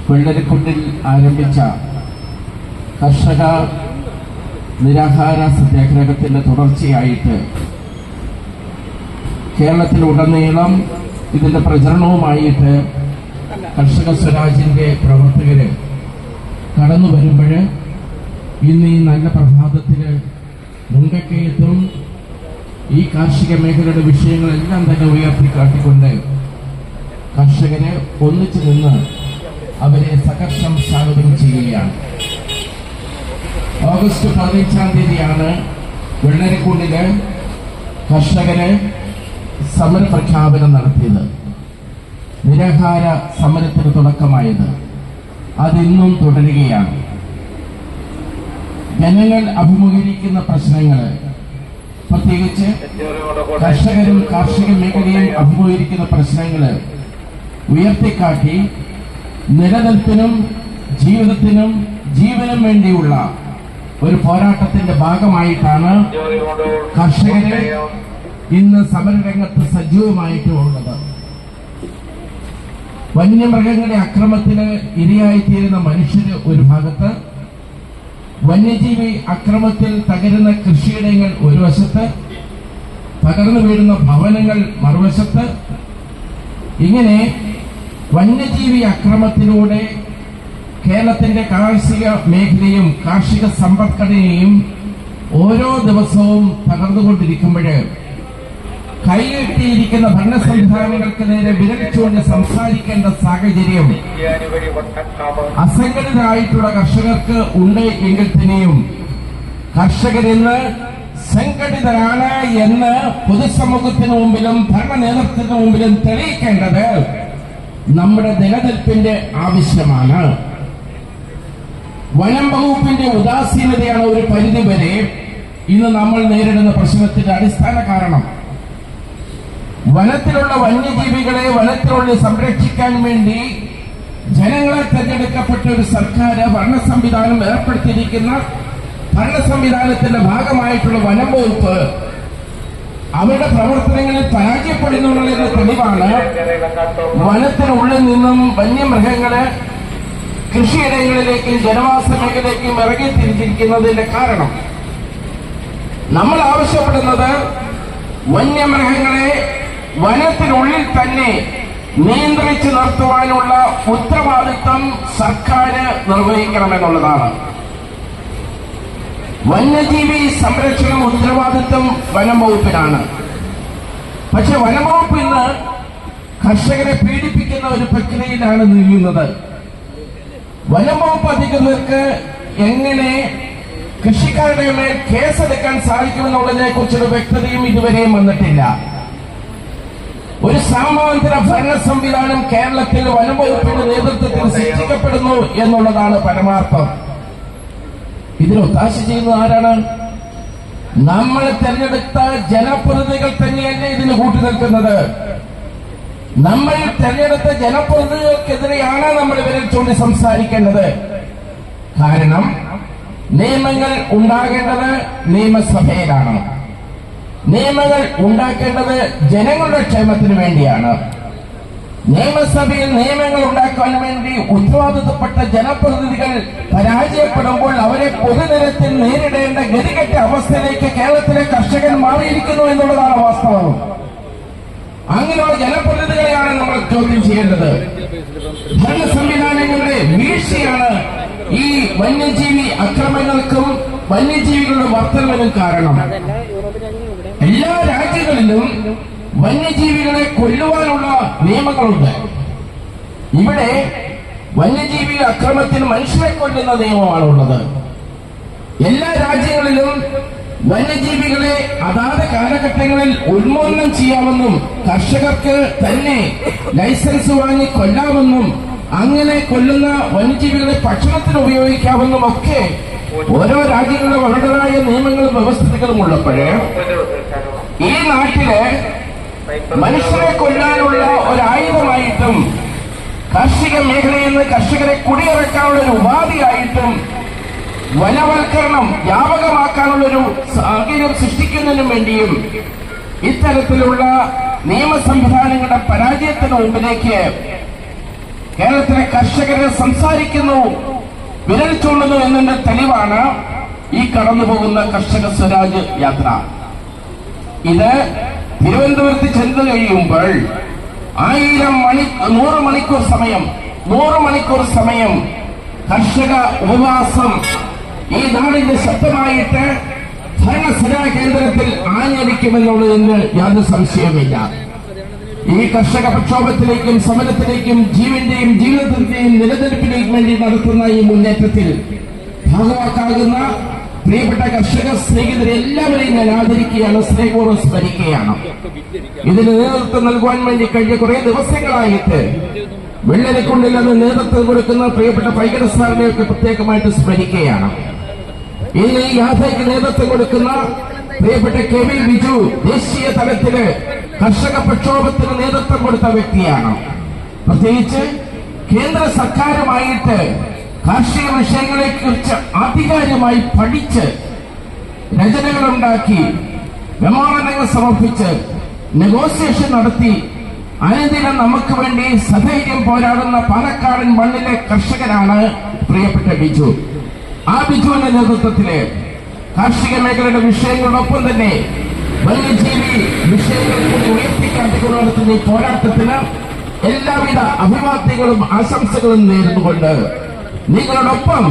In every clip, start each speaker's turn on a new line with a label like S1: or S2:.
S1: വെള്ളരിക്കുണ്ടിൽ ആരംഭിച്ച കർഷക നിരാഹാര സത്യാഗ്രഹത്തിന്റെ തുടർച്ചയായിട്ട് കേരളത്തിലുടനീളം ഇതിന്റെ പ്രചരണവുമായിട്ട് കർഷക സ്വരാജിന്റെ പ്രവർത്തകര് കടന്നു വരുമ്പോൾ ഇന്ന് ഈ നല്ല പ്രഭാതത്തില് മുണ്ടക്കയത്തും ഈ കാർഷിക മേഖലയുടെ വിഷയങ്ങളെല്ലാം തന്നെ ഉയർത്തിക്കാട്ടിക്കൊണ്ട് കർഷകരെ ഒന്നിച്ചു നിന്ന് അവരെ സഹർഷം സ്വാഗതം ചെയ്യുകയാണ്. ഓഗസ്റ്റ് 15-ാം തീയതിയാണ് വെള്ളരിക്കുണ്ടില് കർഷകര് സമര പ്രഖ്യാപനം നടത്തിയത്, നിരാഹാര സമരത്തിന് തുടക്കമായത്. അതിന്നും തുടരുകയാണ്. ജനങ്ങൾ അഭിമുഖീകരിക്കുന്ന പ്രശ്നങ്ങൾ, പ്രത്യേകിച്ച് കർഷകരും കാർഷിക മേഖലയും അഭിമുഖീകരിക്കുന്ന പ്രശ്നങ്ങൾ ഉയർത്തിക്കാട്ടി നിലനിൽപ്പിനും ജീവിതത്തിനും ജീവനും വേണ്ടിയുള്ള ഒരു പോരാട്ടത്തിന്റെ ഭാഗമായിട്ടാണ് കർഷകരെ ഇന്ന് സമരരംഗത്ത് സജീവമായിട്ടുള്ളത്. വന്യമൃഗങ്ങളുടെ അക്രമത്തിന് ഇരയായിത്തീരുന്ന മനുഷ്യര് ഒരു ഭാഗത്ത്, വന്യജീവി അക്രമത്തിൽ തകരുന്ന കൃഷിയിടങ്ങൾ ഒരു വശത്ത്, തകർന്നു വീഴുന്ന ഭവനങ്ങൾ മറുവശത്ത്, ഇങ്ങനെ വന്യജീവി അക്രമത്തിലൂടെ കേരളത്തിന്റെ കാർഷിക മേഖലയും കാർഷിക സമ്പദ്ഘടനയും ഓരോ ദിവസവും തകർന്നുകൊണ്ടിരിക്കുമ്പോൾ കൈകെട്ടിയിരിക്കുന്ന ഭരണ സംവിധാനങ്ങൾക്ക് നേരെ വിരലിച്ചുകൊണ്ട് സംസാരിക്കേണ്ട സാഹചര്യം അസംഘടിതരായിട്ടുള്ള കർഷകർക്ക് ഉണ്ട് എങ്കിൽ തന്നെയും കർഷകരിന്ന് സംഘടിതരാണ് എന്ന് പൊതുസമൂഹത്തിന് മുമ്പിലും ഭരണ നേതൃത്വത്തിന് മുമ്പിലും തെളിയിക്കേണ്ടത് നമ്മുടെ നിലനിൽപ്പിന്റെ ആവശ്യമാണ്. വനം വകുപ്പിന്റെ ഉദാസീനതയാണ് ഒരു പരിധിവരെ ഇന്ന് നമ്മൾ നേരിടുന്ന പ്രശ്നത്തിന്റെ അടിസ്ഥാന കാരണം. വനത്തിലുള്ള വന്യജീവികളെ വനത്തിനുള്ളിൽ സംരക്ഷിക്കാൻ വേണ്ടി ജനങ്ങളെ തെരഞ്ഞെടുക്കപ്പെട്ട ഒരു സർക്കാർ ഭരണ സംവിധാനം ഏർപ്പെടുത്തിയിരിക്കുന്ന ഭരണ സംവിധാനത്തിന്റെ ഭാഗമായിട്ടുള്ള വനം വകുപ്പ് അവരുടെ പ്രവർത്തനങ്ങളിൽ പരാജയപ്പെടുന്നുള്ള തെളിവാണ് വനത്തിനുള്ളിൽ നിന്നും വന്യമൃഗങ്ങളെ കൃഷിയിടങ്ങളിലേക്കും ജനവാസ മേഖലയിലേക്കും ഇറങ്ങി തിരിച്ചിരിക്കുന്നതിന്റെ കാരണം. നമ്മൾ ആവശ്യപ്പെടുന്നത് വന്യമൃഗങ്ങളെ വനത്തിനുള്ളിൽ തന്നെ നിയന്ത്രിച്ചു നിർത്തുവാനുള്ള ഉത്തരവാദിത്വം സർക്കാർ നിർവഹിക്കണമെന്നുള്ളതാണ്. വന്യജീവി സംരക്ഷണം ഉത്തരവാദിത്വം വനം വകുപ്പിനാണ്. പക്ഷെ വനം വകുപ്പ് ഇന്ന് കർഷകരെ പീഡിപ്പിക്കുന്ന ഒരു പ്രക്രിയയിലാണ് നീങ്ങുന്നത്. വനം വകുപ്പ് അധികൃതർക്ക് എങ്ങനെ കൃഷിക്കാരുടെ മേൽ കേസെടുക്കാൻ സാധിക്കുമെന്നുള്ളതിനെ കുറിച്ചൊരു വ്യക്തതയും ഇതുവരെയും വന്നിട്ടില്ല. ഒരു സാമാന്തര ഭരണ സംവിധാനം കേരളത്തിൽ വനം വകുപ്പിന്റെ നേതൃത്വത്തിൽ സൃഷ്ടിക്കപ്പെടുന്നു എന്നുള്ളതാണ് പരമാർത്ഥം. ഇതിന് ഒത്താശ ചെയ്യുന്നത് ആരാണ്? നമ്മൾ തെരഞ്ഞെടുത്ത ജനപ്രതിനിധികൾ തന്നെയല്ലേ ഇതിന് കൂട്ടുനിൽക്കുന്നത്. നമ്മൾ തെരഞ്ഞെടുത്ത ജനപ്രതിനിധികൾക്കെതിരെയാണ് നമ്മൾ ഇവരെ ചൂണ്ടി സംസാരിക്കേണ്ടത്. കാരണം നിയമങ്ങൾ ഉണ്ടാകേണ്ടത് നിയമസഭയിലാണ്. നിയമങ്ങൾ ഉണ്ടാക്കേണ്ടത് ജനങ്ങളുടെ ക്ഷേമത്തിന് വേണ്ടിയാണ്. നിയമസഭയിൽ നിയമങ്ങൾ ഉണ്ടാക്കാൻ വേണ്ടി ഉത്തരവാദിത്തപ്പെട്ട ജനപ്രതിനിധികൾ പരാജയപ്പെടുമ്പോൾ അവരെ പൊതുനിരത്തിൽ നേരിടേണ്ട ഗതികെട്ട അവസ്ഥയിലേക്ക് കേരളത്തിലെ കർഷകൻ മാറിയിരിക്കുന്നു എന്നുള്ളതാണ് വാസ്തവം. അങ്ങനെയുള്ള ജനപ്രതിനിധികളെയാണ് നമ്മൾ ചോദ്യം ചെയ്യേണ്ടത്. ഭരണ സംവിധാനങ്ങളുടെ വീഴ്ചയാണ് ഈ വന്യജീവി അക്രമങ്ങൾക്കും വന്യജീവികളുടെ വർധനവിനും കാരണം. എല്ലാ രാജ്യങ്ങളിലും വന്യജീവികളെ കൊല്ലുവാനുള്ള നിയമങ്ങളുണ്ട്. ഇവിടെ വന്യജീവി അക്രമത്തിന് മനുഷ്യരെ കൊല്ലുന്ന നിയമമാണുള്ളത്. എല്ലാ രാജ്യങ്ങളിലും വന്യജീവികളെ അതാത് കാലഘട്ടങ്ങളിൽ ഉന്മൂലനം ചെയ്യാമെന്നും കർഷകർക്ക് തന്നെ ലൈസൻസ് വാങ്ങി കൊല്ലാമെന്നും അങ്ങനെ കൊല്ലുന്ന വന്യജീവികളെ ഭക്ഷണത്തിന് ഉപയോഗിക്കാമെന്നും ഒക്കെ ഓരോ രാജ്യങ്ങളുടെ വളരെതായ നിയമങ്ങളും വ്യവസ്ഥകളും ഉള്ളപ്പോഴേ ഈ നാട്ടില് മനുഷ്യരെ കൊല്ലാനുള്ള ഒരായുധമായിട്ടും കാർഷിക മേഖലയിൽ നിന്ന് കർഷകരെ കുടിയിറക്കാനുള്ള ഒരു ഉപാധിയായിട്ടും വനവൽക്കരണം വ്യാപകമാക്കാനുള്ളൊരു സാഹചര്യം സൃഷ്ടിക്കുന്നതിനു വേണ്ടിയും ഇത്തരത്തിലുള്ള നിയമ സംവിധാനങ്ങളുടെ പരാജയത്തിന് മുമ്പിലേക്ക് കേരളത്തിലെ കർഷകരെ സംസാരിക്കുന്നു, വിരൽ ചൂണ്ടുന്നു എന്നതിന്റെ തെളിവാണ് ഈ കടന്നുപോകുന്ന കർഷക സ്വരാജ് യാത്ര. ഇത് തിരുവനന്തപുരത്ത് ചെന്ന് കഴിയുമ്പോൾ 100 മണിക്കൂർ സമയം കർഷക ഉപവാസം ഈ നാടിന്റെ ശക്തമായിട്ട് ഭരണസിരാ കേന്ദ്രത്തിൽ ആഞ്ഞടിക്കുമെന്നുള്ളതിന് യാതൊരു സംശയവുമില്ല. ഈ കർഷക പ്രക്ഷോഭത്തിലേക്കും സമരത്തിലേക്കും ജീവന്റെയും ജീവിതത്തിന്റെയും നിലനിൽപ്പിലേക്കും വേണ്ടി നടത്തുന്ന ഈ മുന്നേറ്റത്തിൽ ഭാഗവാക്കാകുന്ന പ്രിയപ്പെട്ട കർഷക സ്നേഹിതരെ എല്ലാവരെയും ഞാൻ ആദരിക്കുകയാണ്, സ്നേഹപൂർവ്വം സ്മരിക്കുകയാണ്. ഇതിന് നേതൃത്വം നൽകുവാൻ വേണ്ടി കഴിഞ്ഞ കുറെ ദിവസങ്ങളായിട്ട് വെള്ളരിക്കുണ്ടിൽ നിന്ന് നേതൃത്വം കൊടുക്കുന്ന പ്രിയപ്പെട്ട പൈകര സാറിനെയൊക്കെ പ്രത്യേകമായിട്ട് സ്മരിക്കുകയാണ്. ഇന്ന് ഈ യാത്രയ്ക്ക് നേതൃത്വം കൊടുക്കുന്ന പ്രിയപ്പെട്ട കെ വി ബിജു ദേശീയ തലത്തില് കർഷക പ്രക്ഷോഭത്തിന് നേതൃത്വം കൊടുത്ത വ്യക്തിയാണ്. പ്രത്യേകിച്ച് കേന്ദ്ര സർക്കാരുമായിട്ട് കാർഷിക വിഷയങ്ങളെ കുറിച്ച് ആധികാരികമായി പഠിച്ച് രചനകളുണ്ടാക്കി മെമ്മോറാണ്ടങ്ങൾ സമർപ്പിച്ച് നെഗോസിയേഷൻ നടത്തി അനുദിനം നമുക്ക് വേണ്ടി സധൈര്യം പോരാടുന്ന പാലക്കാടൻ മണ്ണിലെ കർഷകനാണ് പ്രിയപ്പെട്ട ബിജു. ആ ബിജുവിന്റെ നേതൃത്വത്തില് കാർഷിക മേഖലയുടെ വിഷയങ്ങളോടൊപ്പം തന്നെ വന്യജീവി വിഷയങ്ങൾ കൂടി ഉയർത്തിക്കാട്ടിക്കൊണ്ട് നടത്തുന്ന ഈ പോരാട്ടത്തിന് എല്ലാവിധ അഭിവാദ്യങ്ങളും ആശംസകളും നേർന്നുകൊണ്ട് നിങ്ങളോടൊപ്പം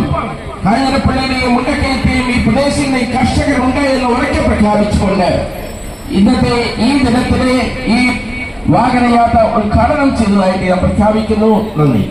S1: കാഞ്ഞിരപ്പള്ളിയിലെയും മുണ്ടക്കയത്തെയും ഈ പ്രദേശങ്ങളിലെ കർഷകരുണ്ട് എന്ന് ഉറക്കെ പ്രഖ്യാപിച്ചുകൊണ്ട് ഇന്നത്തെ ഈ ദിനത്തിലെ ഈ വാഹനയാത്ര ഉദ്ഘാടനം ചെയ്തതായിട്ട് ഞാൻ പ്രഖ്യാപിക്കുന്നു. നന്ദി.